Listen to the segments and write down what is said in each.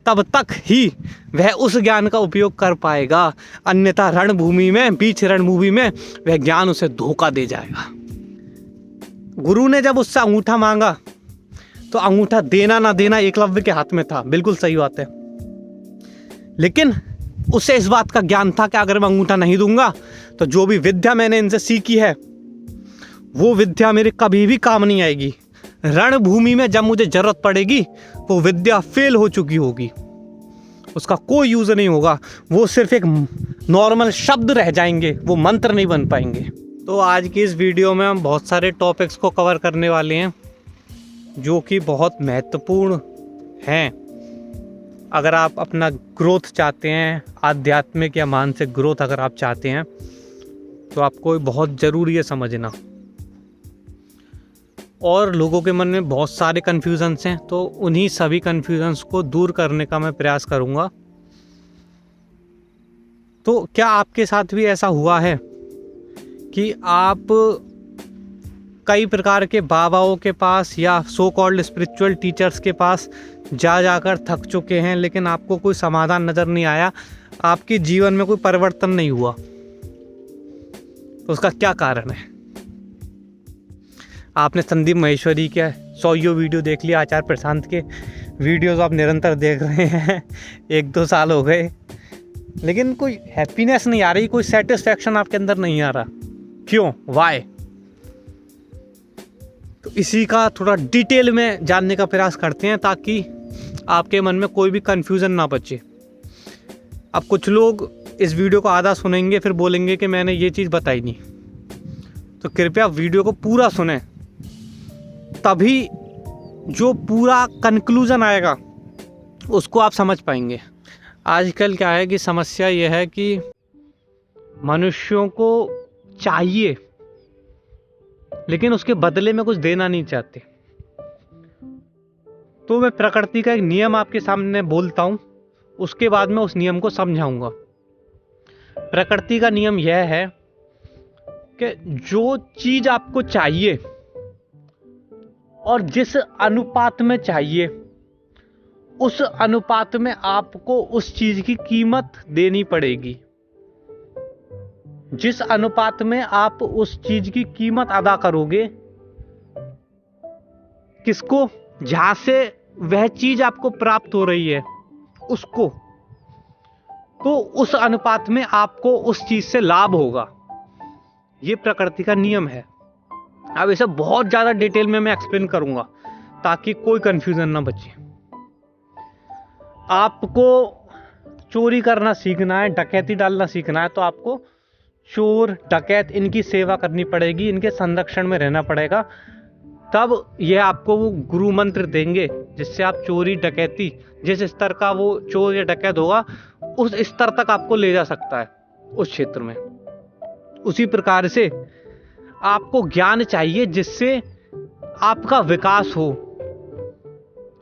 तब तक ही वह उस ज्ञान का उपयोग कर पाएगा, अन्यथा रणभूमि में, बीच रणभूमि में वह ज्ञान उसे धोखा दे जाएगा। गुरु ने जब उससे अंगूठा मांगा तो अंगूठा देना ना देना एकलव्य के हाथ में था, बिल्कुल सही बात है। लेकिन उसे इस बात का ज्ञान था कि अगर मैं अंगूठा नहीं दूंगा तो जो भी विद्या मैंने इनसे सीखी है वो विद्या मेरे कभी भी काम नहीं आएगी। रणभूमि में जब मुझे जरूरत पड़ेगी वो विद्या फेल हो चुकी होगी, उसका कोई यूज नहीं होगा, वो सिर्फ एक नॉर्मल शब्द रह जाएंगे, वो मंत्र नहीं बन पाएंगे। तो आज की इस वीडियो में हम बहुत सारे टॉपिक्स को कवर करने वाले हैं जो कि बहुत महत्वपूर्ण हैं। अगर आप अपना ग्रोथ चाहते हैं, आध्यात्मिक या मानसिक ग्रोथ अगर आप चाहते हैं तो आपको बहुत ज़रूरी है समझना। और लोगों के मन में बहुत सारे कन्फ्यूजन्स हैं, तो उन्हीं सभी कन्फ्यूजन्स को दूर करने का मैं प्रयास करूँगा। तो क्या आपके साथ भी ऐसा हुआ है कि आप कई प्रकार के बाबाओं के पास या सो कॉल्ड स्पिरिचुअल टीचर्स के पास जाकर थक चुके हैं, लेकिन आपको कोई समाधान नज़र नहीं आया, आपके जीवन में कोई परिवर्तन नहीं हुआ? तो उसका क्या कारण है? आपने संदीप महेश्वरी के 100 वीडियो देख लिया, आचार्य प्रशांत के वीडियोस आप निरंतर देख रहे हैं, 1-2 साल हो गए, लेकिन कोई हैप्पीनेस नहीं आ रही, कोई सेटिस्फैक्शन आपके अंदर नहीं आ रहा। क्यों? वाई? तो इसी का थोड़ा डिटेल में जानने का प्रयास करते हैं ताकि आपके मन में कोई भी कन्फ्यूज़न ना बचे। अब कुछ लोग इस वीडियो को आधा सुनेंगे फिर बोलेंगे कि मैंने ये चीज़ बताई नहीं, तो कृपया वीडियो को पूरा सुनें, तभी जो पूरा कंक्लूज़न आएगा उसको आप समझ पाएंगे। आजकल क्या है कि समस्या यह है कि मनुष्यों को चाहिए लेकिन उसके बदले में कुछ देना नहीं चाहते। तो मैं प्रकृति का एक नियम आपके सामने बोलता हूँ, उसके बाद मैं उस नियम को समझाऊंगा। प्रकृति का नियम यह है कि जो चीज़ आपको चाहिए और जिस अनुपात में चाहिए उस अनुपात में आपको उस चीज़ की कीमत देनी पड़ेगी। जिस अनुपात में आप उस चीज की कीमत अदा करोगे, किसको? जहां से वह चीज आपको प्राप्त हो रही है उसको, तो उस अनुपात में आपको उस चीज से लाभ होगा। ये प्रकृति का नियम है। अब इसे बहुत ज्यादा डिटेल में मैं एक्सप्लेन करूंगा ताकि कोई कंफ्यूजन ना बचे। आपको चोरी करना सीखना है, डकैती डालना सीखना है, तो आपको चोर डकैत इनकी सेवा करनी पड़ेगी, इनके संरक्षण में रहना पड़ेगा। तब यह आपको वो गुरु मंत्र देंगे जिससे आप चोरी डकैती, जिस स्तर का वो चोर या डकैत होगा उस स्तर तक आपको ले जा सकता है उस क्षेत्र में। उसी प्रकार से आपको ज्ञान चाहिए जिससे आपका विकास हो,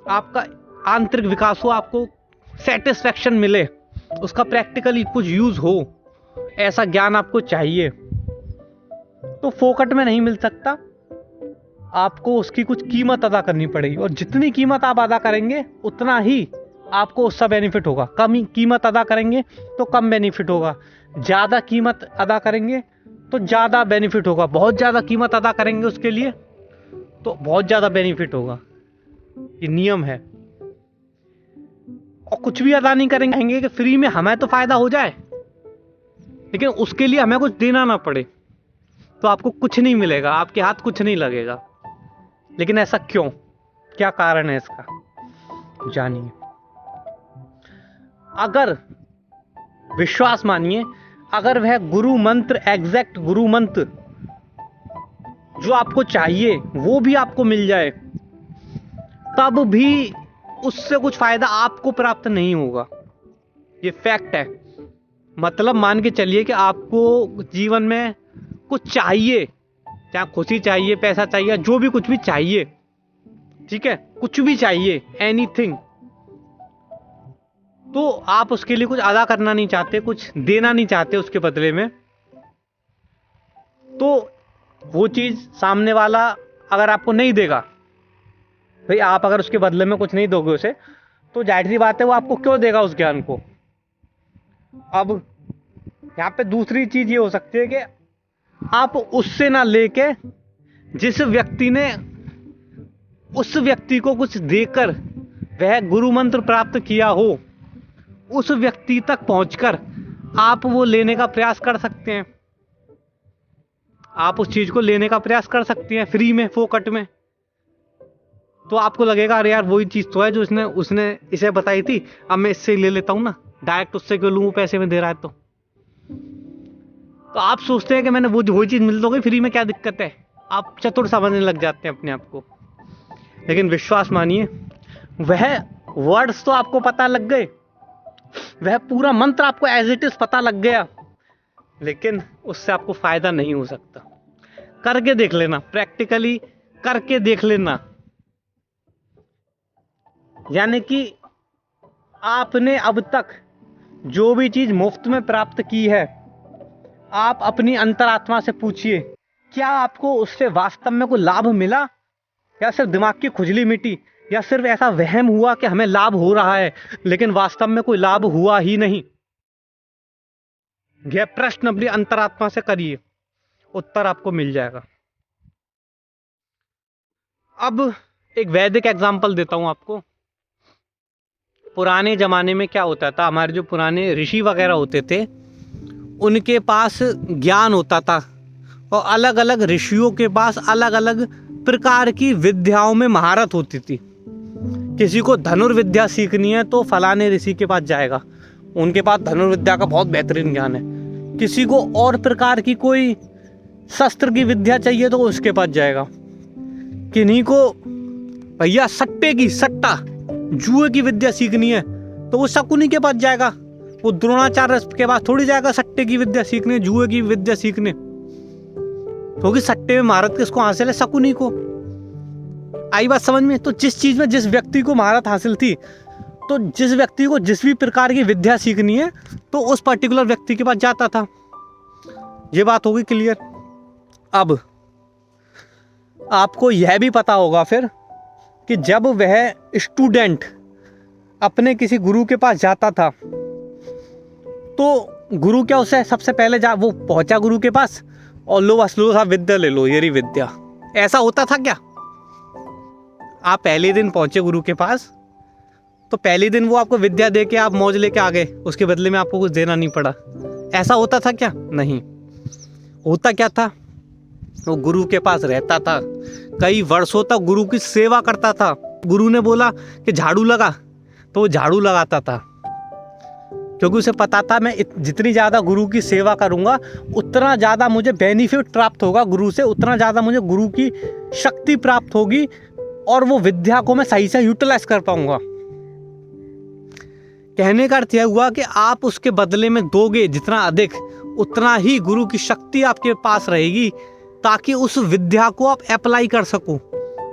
आपका आंतरिक विकास हो, आपको सेटिस्फैक्शन मिले, उसका प्रैक्टिकली कुछ यूज हो, ऐसा ज्ञान आपको चाहिए। तो फोकट में नहीं मिल सकता, आपको उसकी कुछ कीमत अदा करनी पड़ेगी, और जितनी कीमत आप अदा करेंगे उतना ही आपको उसका बेनिफिट होगा। कम कीमत अदा करेंगे तो कम बेनिफिट होगा, ज़्यादा कीमत अदा करेंगे तो ज़्यादा बेनिफिट होगा, बहुत ज़्यादा कीमत अदा करेंगे उसके लिए तो बहुत ज़्यादा बेनिफिट होगा। ये नियम है। और कुछ भी अदा नहीं करेंगे कि फ्री में हमें तो फायदा हो जाए, लेकिन उसके लिए हमें कुछ देना ना पड़े, तो आपको कुछ नहीं मिलेगा, आपके हाथ कुछ नहीं लगेगा। लेकिन ऐसा क्यों? क्या कारण है इसका? जानिए। अगर विश्वास मानिए, अगर वह गुरु मंत्र, एग्जैक्ट गुरु मंत्र जो आपको चाहिए वो भी आपको मिल जाए, तब भी उससे कुछ फायदा आपको प्राप्त नहीं होगा। ये फैक्ट है। मतलब मान के चलिए कि आपको जीवन में कुछ चाहिए, चाहे खुशी चाहिए, पैसा चाहिए, जो भी कुछ भी चाहिए, ठीक है, कुछ भी चाहिए, एनीथिंग, तो आप उसके लिए कुछ अदा करना नहीं चाहते, कुछ देना नहीं चाहते उसके बदले में, तो वो चीज सामने वाला अगर आपको नहीं देगा, भाई आप अगर उसके बदले में कुछ नहीं दोगे उसे, तो जाहिर सी बात है वो आपको क्यों देगा उस ज्ञान को। अब यहाँ पे दूसरी चीज ये हो सकती है कि आप उससे ना लेके जिस व्यक्ति ने उस व्यक्ति को कुछ देकर वह गुरु मंत्र प्राप्त किया हो, उस व्यक्ति तक पहुंचकर आप वो लेने का प्रयास कर सकते हैं। आप उस चीज को लेने का प्रयास कर सकते हैं फ्री में, फोकट में। तो आपको लगेगा अरे यार वही चीज तो है जो उसने इसे बताई थी, अब मैं इससे ले लेता हूं ना, डायरेक्ट उससे क्यों लूं, पैसे में दे रहा है तो आप सोचते हैं कि मैंने वही चीज मिल तो गई फ्री में, क्या दिक्कत है। आप चतुर समझने लग जाते हैं अपने आप को। लेकिन विश्वास मानिए, वह वर्ड्स तो आपको पता लग गए, वह पूरा मंत्र आपको एज इट इज पता लग गया, लेकिन उससे आपको फायदा नहीं हो सकता। करके देख लेना, प्रैक्टिकली करके देख लेना। यानी कि आपने अब तक जो भी चीज मुफ्त में प्राप्त की है, आप अपनी अंतरात्मा से पूछिए, क्या आपको उससे वास्तव में कोई लाभ मिला, या सिर्फ दिमाग की खुजली मिटी, या सिर्फ ऐसा वहम हुआ कि हमें लाभ हो रहा है लेकिन वास्तव में कोई लाभ हुआ ही नहीं। यह प्रश्न अपनी अंतरात्मा से करिए, उत्तर आपको मिल जाएगा। अब एक वैदिक एग्जाम्पल देता हूं आपको। पुराने जमाने में क्या होता था, हमारे जो पुराने ऋषि वगैरह होते थे उनके पास ज्ञान होता था, और अलग अलग ऋषियों के पास अलग अलग प्रकार की विद्याओं में महारत होती थी। किसी को धनुर्विद्या सीखनी है तो फलाने ऋषि के पास जाएगा, उनके पास धनुर्विद्या का बहुत बेहतरीन ज्ञान है। किसी को और प्रकार की कोई शस्त्र की विद्या चाहिए तो उसके पास जाएगा। किन्हीं को भैया सट्टा जुए की विद्या सीखनी है तो वो शकुनी के पास जाएगा। वो द्रोणाचार्य के पास थोड़ी जाएगा सट्टे की विद्या सीखने, जुए की विद्या सीखने, क्योंकि सट्टे में महारत किसको हासिल है, शकुनी को। आई बात समझ में। तो जिस चीज में जिस व्यक्ति को महारत हासिल थी, तो जिस व्यक्ति को जिस भी प्रकार की विद्या सीखनी है तो उस पर्टिकुलर व्यक्ति के पास जाता था। ये बात होगी क्लियर। अब आपको यह भी पता होगा फिर कि जब वह स्टूडेंट अपने किसी गुरु के पास जाता था तो गुरु क्या उसे सबसे पहले वो पहुंचा गुरु के पास और लो साहब विद्या ले लो, ये विद्या। ऐसा होता था क्या? आप पहले दिन पहुंचे गुरु के पास तो पहले दिन वो आपको विद्या दे के आप मौज लेके आ गए, उसके बदले में आपको कुछ देना नहीं पड़ा। ऐसा होता था क्या? नहीं। होता क्या था, वो गुरु के पास रहता था, कई वर्षों तक गुरु की सेवा करता था। गुरु ने बोला कि झाड़ू लगा तो वो झाड़ू लगाता था, क्योंकि उसे पता था मैं जितनी ज़्यादा गुरु की सेवा करूँगा उतना ज़्यादा मुझे बेनिफिट प्राप्त होगा गुरु से, उतना ज़्यादा मुझे गुरु की शक्ति प्राप्त होगी और वो विद्या को मैं सही से यूटिलाइज कर पाऊंगा। कहने का अर्थ यह हुआ कि आप उसके बदले में दोगे जितना अधिक, उतना ही गुरु की शक्ति आपके पास रहेगी ताकि उस विद्या को आप अप्लाई कर सको।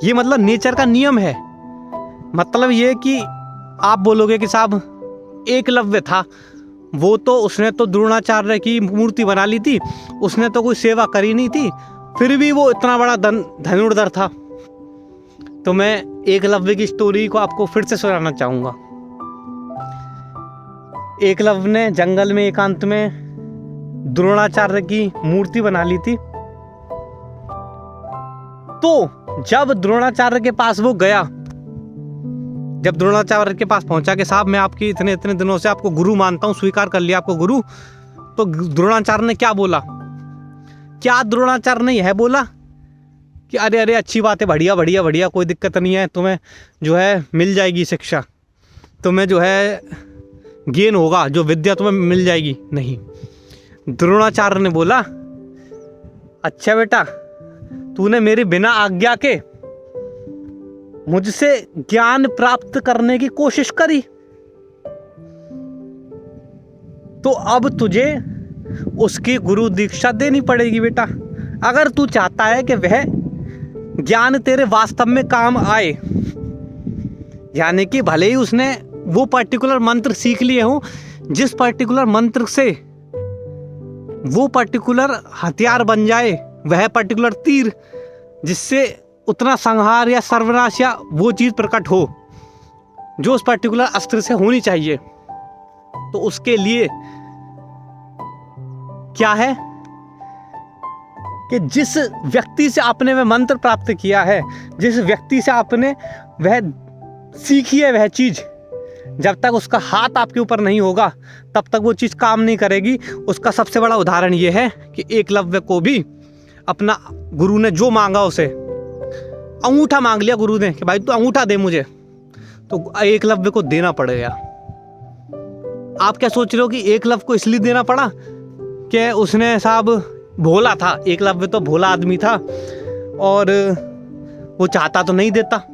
ये मतलब नेचर का नियम है। मतलब ये कि आप बोलोगे कि साहब एकलव्य था, वो तो उसने तो द्रोणाचार्य की मूर्ति बना ली थी, उसने तो कोई सेवा करी नहीं थी, फिर भी वो इतना बड़ा धनुर्धर था। तो मैं एकलव्य की स्टोरी को आपको फिर से सुनाना चाहूंगा। एकलव्य ने जंगल में एकांत में द्रोणाचार्य की मूर्ति बना ली थी। तो जब द्रोणाचार्य के पास वो गया, जब द्रोणाचार्य के पास पहुंचा कि साहब मैं आपकी इतने इतने दिनों से आपको गुरु मानता हूं, स्वीकार कर लिया आपको गुरु, तो द्रोणाचार्य ने क्या बोला? क्या द्रोणाचार्य ने यह बोला कि अरे अरे अच्छी बात है, बढ़िया बढ़िया बढ़िया, कोई दिक्कत नहीं है, तुम्हें जो है मिल जाएगी शिक्षा, तुम्हें जो है गेन होगा, जो विद्या तुम्हें मिल जाएगी? नहीं। द्रोणाचार्य ने बोला अच्छा बेटा, तूने मेरे बिना आज्ञा के मुझसे ज्ञान प्राप्त करने की कोशिश करी, तो अब तुझे उसकी गुरु दीक्षा देनी पड़ेगी बेटा, अगर तू चाहता है कि वह ज्ञान तेरे वास्तव में काम आए। यानी कि भले ही उसने वो पर्टिकुलर मंत्र सीख लिए हो, जिस पर्टिकुलर मंत्र से वो पर्टिकुलर हथियार बन जाए, वह पर्टिकुलर तीर जिससे उतना संहार या सर्वनाश या वो चीज प्रकट हो, जो उस पर्टिकुलर अस्त्र से होनी चाहिए। तो उसके लिए क्या है कि जिस व्यक्ति से आपने वह मंत्र प्राप्त किया है, जिस व्यक्ति से आपने वह सीखी है वह चीज, जब तक उसका हाथ आपके ऊपर नहीं होगा तब तक वो चीज काम नहीं करेगी। उसका सबसे बड़ा उदाहरण ये है कि एकलव्य को भी अपना गुरु ने जो मांगा, उसे अंगूठा मांग लिया गुरु ने कि भाई तू अंगूठा दे मुझे, तो एकलव्य को देना पड़ेगा। आप क्या सोच रहे हो कि एकलव्य को इसलिए देना पड़ा कि उसने साहब भोला था, एकलव्य तो भोला आदमी था और वो चाहता तो नहीं देता।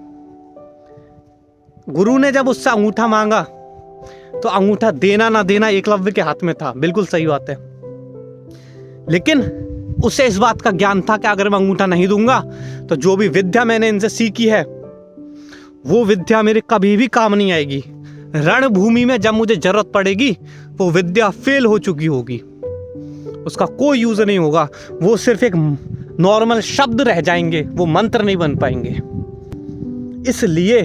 गुरु ने जब उससे अंगूठा मांगा तो अंगूठा देना ना देना एकलव्य के हाथ में था, बिल्कुल सही बात है। लेकिन उसे इस बात का ज्ञान था कि अगर मैं अंगूठा नहीं दूंगा तो जो भी विद्या मैंने इनसे सीखी है वो विद्या मेरे कभी भी काम नहीं आएगी। रणभूमि में जब मुझे जरूरत पड़ेगी वो विद्या फेल हो चुकी होगी, उसका कोई यूज नहीं होगा, वो सिर्फ एक नॉर्मल शब्द रह जाएंगे, वो मंत्र नहीं बन पाएंगे। इसलिए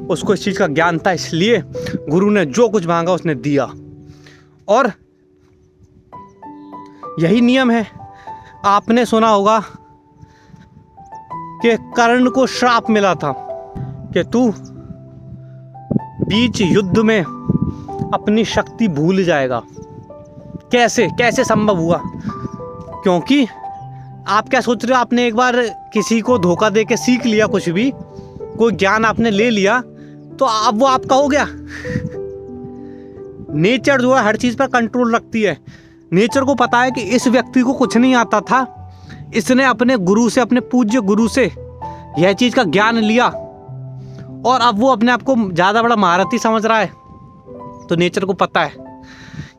उसको इस चीज का ज्ञान था, इसलिए गुरु ने जो कुछ मांगा उसने दिया। और यही नियम है। आपने सुना होगा कि कर्ण को श्राप मिला था कि तू बीच युद्ध में अपनी शक्ति भूल जाएगा। कैसे कैसे संभव हुआ? क्योंकि आप क्या सोच रहे हो, आपने एक बार किसी को धोखा दे के सीख लिया, कुछ भी कोई ज्ञान आपने ले लिया तो अब वो आपका हो गया। नेचर जो है हर चीज पर कंट्रोल रखती है। नेचर को पता है कि इस व्यक्ति को कुछ नहीं आता था, इसने अपने गुरु से, अपने पूज्य गुरु से यह चीज का ज्ञान लिया और अब वो अपने आप को ज्यादा बड़ा महारथी समझ रहा है। तो नेचर को पता है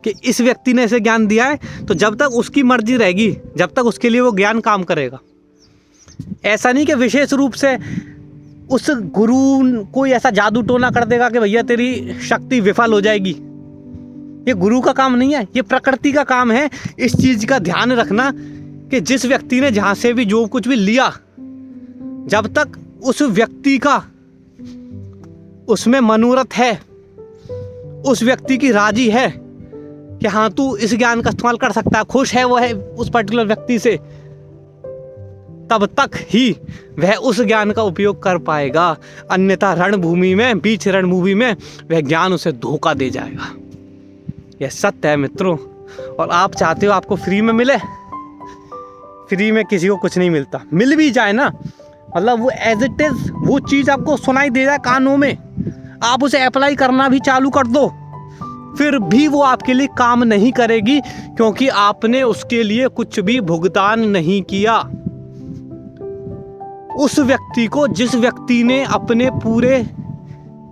कि इस व्यक्ति ने इसे ज्ञान दिया है, तो जब तक उसकी मर्जी रहेगी, जब तक उसके लिए वो ज्ञान काम करेगा। ऐसा नहीं कि विशेष रूप से उस गुरु कोई ऐसा जादू टोना कर देगा कि भैया तेरी शक्ति विफल हो जाएगी। ये गुरु का काम नहीं है, ये प्रकृति का काम है। इस चीज का ध्यान रखना कि जिस व्यक्ति ने जहां से भी जो कुछ भी लिया, जब तक उस व्यक्ति का उसमें मनोरथ है, उस व्यक्ति की राजी है कि हाँ तू इस ज्ञान का इस्तेमाल कर सकता है, खुश है वो है उस पर्टिकुलर व्यक्ति से, तब तक ही वह उस ज्ञान का उपयोग कर पाएगा। अन्यथा रणभूमि में, बीच रणभूमि में वह ज्ञान उसे धोखा दे जाएगा। यह सत्य है मित्रों। और आप चाहते हो आपको फ्री में मिले? फ्री में किसी को कुछ नहीं मिलता। मिल भी जाए ना, मतलब वो एज इट इज वो चीज़ आपको सुनाई दे जाए कानों में, आप उसे अप्लाई करना भी चालू कर दो, फिर भी वो आपके लिए काम नहीं करेगी, क्योंकि आपने उसके लिए कुछ भी भुगतान नहीं किया। उस व्यक्ति को, जिस व्यक्ति ने अपने पूरे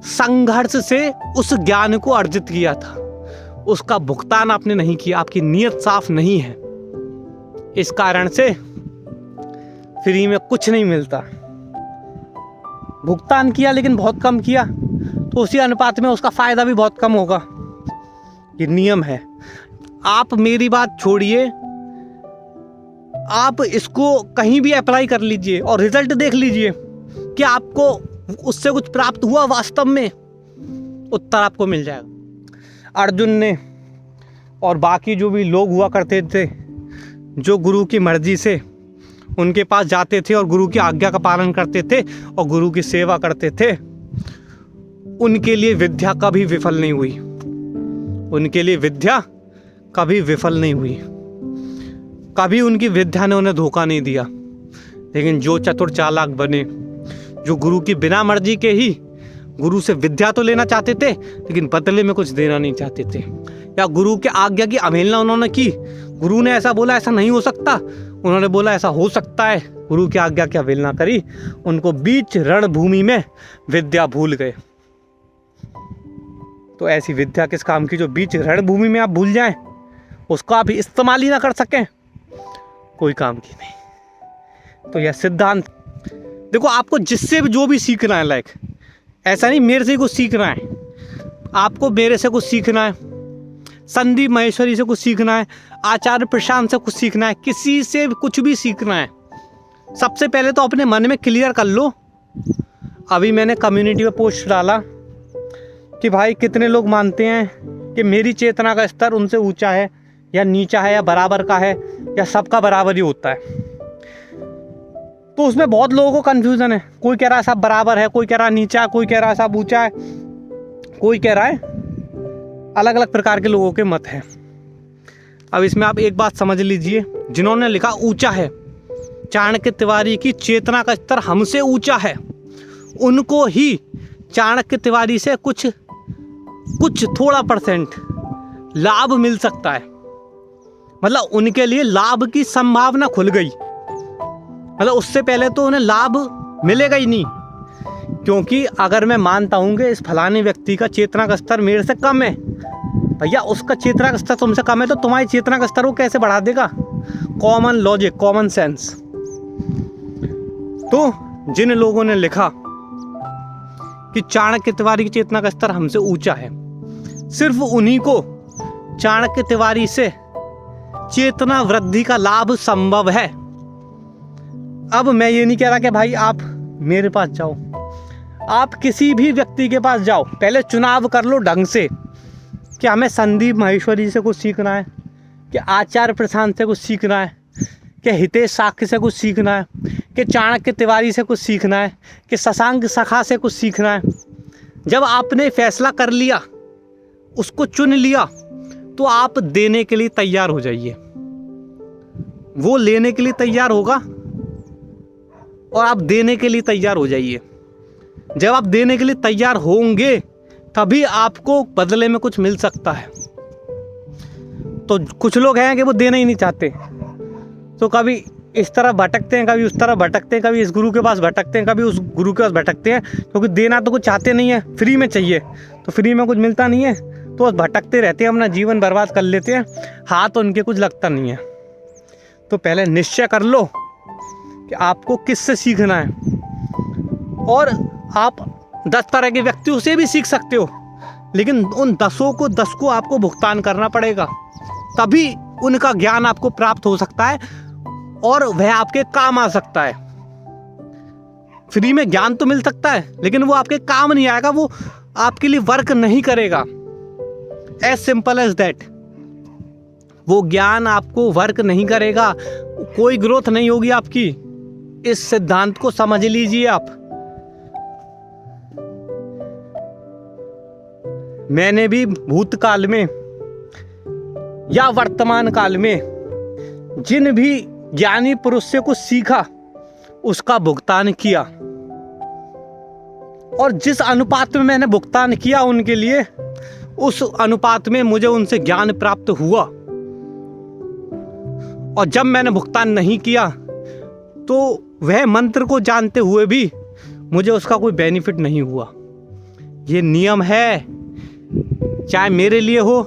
संघर्ष से उस ज्ञान को अर्जित किया था, उसका भुगतान आपने नहीं किया, आपकी नीयत साफ नहीं है। इस कारण से फ्री में कुछ नहीं मिलता। भुगतान किया लेकिन बहुत कम किया, तो उसी अनुपात में उसका फायदा भी बहुत कम होगा। ये नियम है। आप मेरी बात छोड़िए, आप इसको कहीं भी अप्लाई कर लीजिए और रिजल्ट देख लीजिए कि आपको उससे कुछ प्राप्त हुआ वास्तव में। उत्तर आपको मिल जाएगा। अर्जुन ने और बाकी जो भी लोग हुआ करते थे, जो गुरु की मर्जी से उनके पास जाते थे और गुरु की आज्ञा का पालन करते थे और गुरु की सेवा करते थे, उनके लिए विद्या कभी विफल नहीं हुई। उनके लिए विद्या कभी विफल नहीं हुई, कभी उनकी विद्या ने उन्हें धोखा नहीं दिया। लेकिन जो चतुर चालाक बने, जो गुरु की बिना मर्जी के ही गुरु से विद्या तो लेना चाहते थे लेकिन बदले में कुछ देना नहीं चाहते थे, या गुरु के आज्ञा की अवहेलना उन्होंने की। गुरु ने ऐसा बोला ऐसा नहीं हो सकता, उन्होंने बोला ऐसा हो सकता है, गुरु की आज्ञा की अवहेलना करी, उनको बीच रणभूमि में विद्या भूल गए। तो ऐसी विद्या किस काम की जो बीच रणभूमि में आप भूल जाएं, उसको आप इस्तेमाल ही ना कर सकें, कोई काम की नहीं। तो यह सिद्धांत देखो, आपको जिससे भी जो भी सीखना है, लाइक ऐसा नहीं मेरे से कुछ सीखना है, आपको मेरे से कुछ सीखना है, संदीप महेश्वरी से कुछ सीखना है, आचार्य प्रशांत से कुछ सीखना है, किसी से कुछ भी सीखना है, सबसे पहले तो अपने मन में क्लियर कर लो। अभी मैंने कम्युनिटी में पोस्ट डाला कि भाई कितने लोग मानते हैं कि मेरी चेतना का स्तर उनसे ऊंचा है या नीचा है या बराबर का है या सबका बराबर ही होता है। तो उसमें बहुत लोगों को कन्फ्यूज़न है, कोई कह रहा है सब बराबर है, कोई कह रहा है नीचा, कोई कह रहा है सब ऊंचा है, कोई कह रहा है, अलग अलग प्रकार के लोगों के मत हैं। अब इसमें आप एक बात समझ लीजिए, जिन्होंने लिखा ऊंचा है, चाणक्य तिवारी की चेतना का स्तर हमसे ऊंचा है, उनको ही चाणक्य तिवारी से कुछ थोड़ा % लाभ मिल सकता है। मतलब उनके लिए लाभ की संभावना खुल गई, मतलब उससे पहले तो उन्हें लाभ मिलेगा ही नहीं। क्योंकि अगर मैं मानता हूँ कि इस फलाने व्यक्ति का चेतना का स्तर मेरे से कम है, भैया उसका चेतना का स्तर तुमसे कम है तो तुम्हारी चेतना का स्तर वो कैसे बढ़ा देगा? Common logic, common sense. तो जिन लोगों ने लिखा कि चाणक्य तिवारी की चेतना का स्तर हमसे ऊंचा है, सिर्फ उन्हीं को चाणक्य तिवारी से चेतना वृद्धि का लाभ संभव है। अब मैं ये नहीं कह रहा कि भाई आप मेरे पास जाओ, आप किसी भी व्यक्ति के पास जाओ, पहले चुनाव कर लो ढंग से कि हमें संदीप माहेश्वरी से कुछ सीखना है, कि आचार्य प्रशांत से कुछ सीखना है, कि हितेश साक्य से कुछ सीखना है, कि चाणक्य तिवारी से कुछ सीखना है, कि शशांक सखा से कुछ सीखना है। जब आपने फैसला कर लिया, उसको चुन लिया, तो आप देने के लिए तैयार हो जाइए। वो लेने के लिए तैयार होगा और आप देने के लिए तैयार हो जाइए। जब आप देने के लिए तैयार होंगे तभी आपको बदले में कुछ मिल सकता है। तो कुछ लोग हैं कि वो देना ही नहीं चाहते, तो कभी इस तरह भटकते हैं, कभी उस तरह भटकते हैं, कभी इस गुरु के पास भटकते हैं, कभी उस गुरु के पास भटकते हैं, क्योंकि देना तो कुछ चाहते नहीं है, फ्री में चाहिए, तो फ्री में कुछ मिलता नहीं है, तो बस भटकते रहते हैं, अपना जीवन बर्बाद कर लेते हैं, हाथ उनके कुछ लगता नहीं है। तो पहले निश्चय कर लो कि आपको किससे सीखना है, और आप 10 तरह के व्यक्तियों से भी सीख सकते हो, लेकिन उन 10 को आपको भुगतान करना पड़ेगा, तभी उनका ज्ञान आपको प्राप्त हो सकता है और वह आपके काम आ सकता है। फ्री में ज्ञान तो मिल सकता है, लेकिन वो आपके काम नहीं आएगा, वो आपके लिए वर्क नहीं करेगा। As simple as that. वो ज्ञान आपको वर्क नहीं करेगा, कोई ग्रोथ नहीं होगी आपकी। इस सिद्धांत को समझ लीजिए आप। मैंने भी भूतकाल में या वर्तमान काल में जिन भी ज्ञानी पुरुष से कुछ सीखा, उसका भुगतान किया, और जिस अनुपात में मैंने भुगतान किया उनके लिए, उस अनुपात में मुझे उनसे ज्ञान प्राप्त हुआ। और जब मैंने भुगतान नहीं किया तो वह मंत्र को जानते हुए भी मुझे उसका कोई बेनिफिट नहीं हुआ। ये नियम है, चाहे मेरे लिए हो,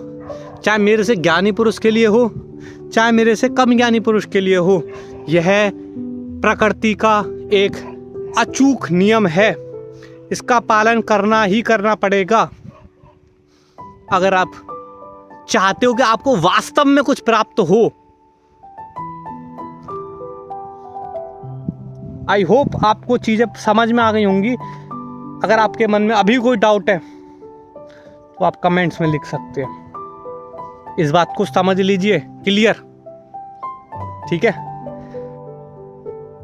चाहे मेरे से ज्ञानी पुरुष के लिए हो, चाहे मेरे से कम ज्ञानी पुरुष के लिए हो। यह प्रकृति का एक अचूक नियम है, इसका पालन करना ही करना पड़ेगा अगर आप चाहते हो कि आपको वास्तव में कुछ प्राप्त हो। आई होप आपको चीज़ें समझ में आ गई होंगी। अगर आपके मन में अभी कोई डाउट है तो आप कमेंट्स में लिख सकते हैं। इस बात को समझ लीजिए, क्लियर? ठीक है।